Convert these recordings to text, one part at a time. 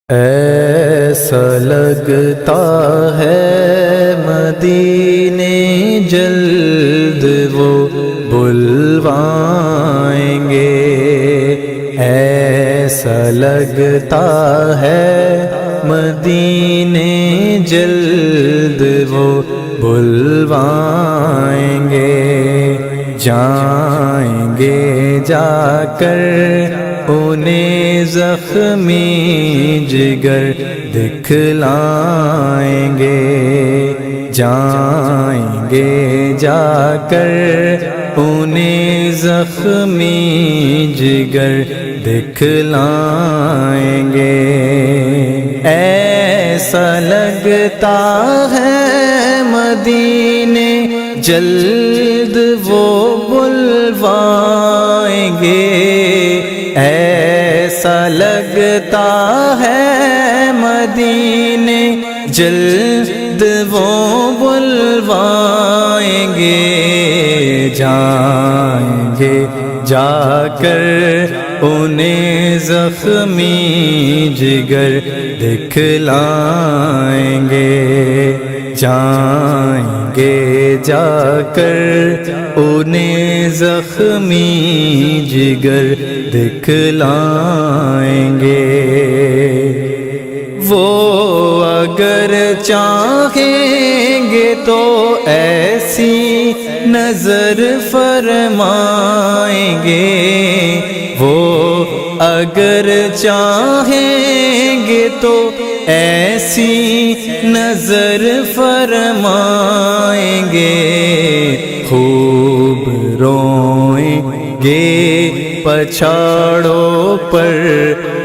ایسا لگتا ہے مدینے جلد وہ بلوائیں گے، ایسا لگتا ہے مدینے جلد وہ بلوائیں گے، جائیں گے جا کر انہیں زخمی جگر دکھلائیں گے، جائیں گے جا کر انہیں زخمی جگر دکھلائیں گے۔ ایسا لگتا ہے مدینے جلد وہ بلوائیں گے، ایسا لگتا ہے مدینے جلد وہ بلوائیں گے، جائیں گے جا کر انہیں زخمی جگر دکھلائیں گے، جائیں گے جا کر انہیں زخمی جگر دکھلائیں گے۔ وہ اگر چاہیں گے تو ایسی نظر فرمائیں گے، وہ اگر چاہیں گے تو ایسی نظر فرمائیں گے، خوب روئیں گے پچھاڑوں پر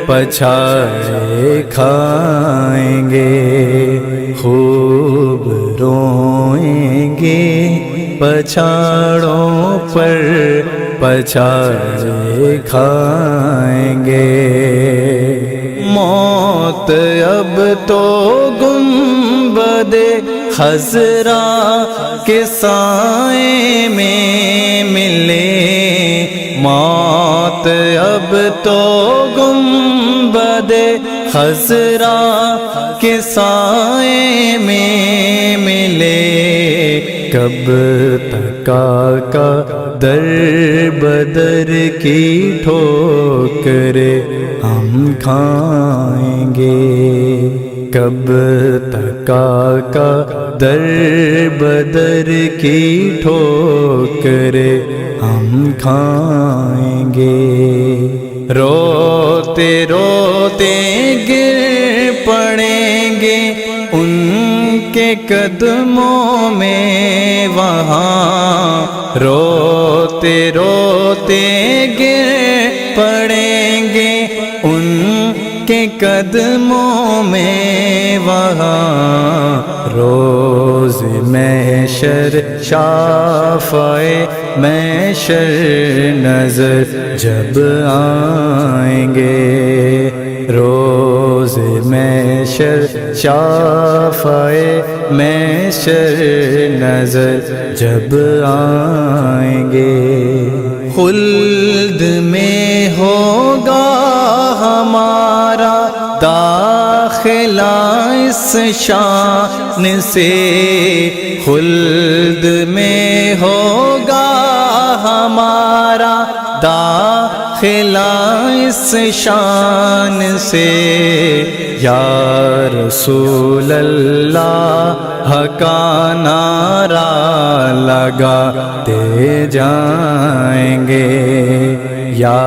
پچھاڑے کھائیں گے، خوب روئیں گے پچھاڑوں پر پچھاڑے کھائیں گے۔ موت اب تو گنبد خضرا کے سائے میں ملے، موت اب تو گنبد خضرا کے سائے میں ملے، کب تک آقا در بدر کی ٹھوکریں ہم کھائیں گے، کب تک آقا در بدر کی ٹھوکریں ہم کھائیں گے۔ روتے روتے گر پڑیں گے ان کے قدموں میں وہاں، روتے روتے گر پڑیں گے ان کے قدموں میں وہاں، روز محشر شافع محشر نظر جب آئیں گے، روز محشر شافع محشر نظر جب آئیں گے، خلد میں ہوگا ہمارا داخلہ اس شان سے، خلد میں ہوگا ہمارا داخلہ اس شان سے، یا رسول اللہ کا نعرہ لگاتے جائیں گے، یا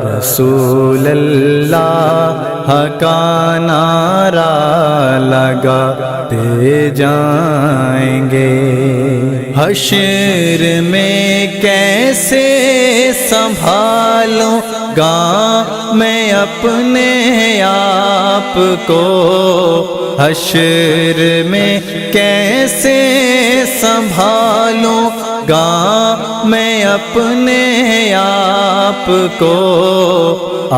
رسول اللہ کا نعرہ لگاتے جائیں گے۔ حشر میں کیسے سنبھالوں گا میں اپنے آپ کو، حشر میں کیسے سنبھالوں گا میں اپنے آپ کو، آ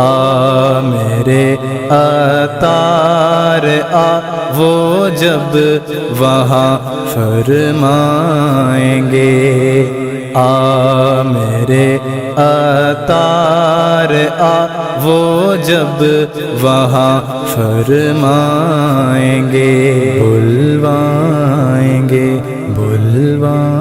میرے عطار آ وہ جب وہاں فرمائیں گے، آ میرے عطار آ، وہ جب وہاں فرمائیں گے، بلوائیں گے، بلوائیں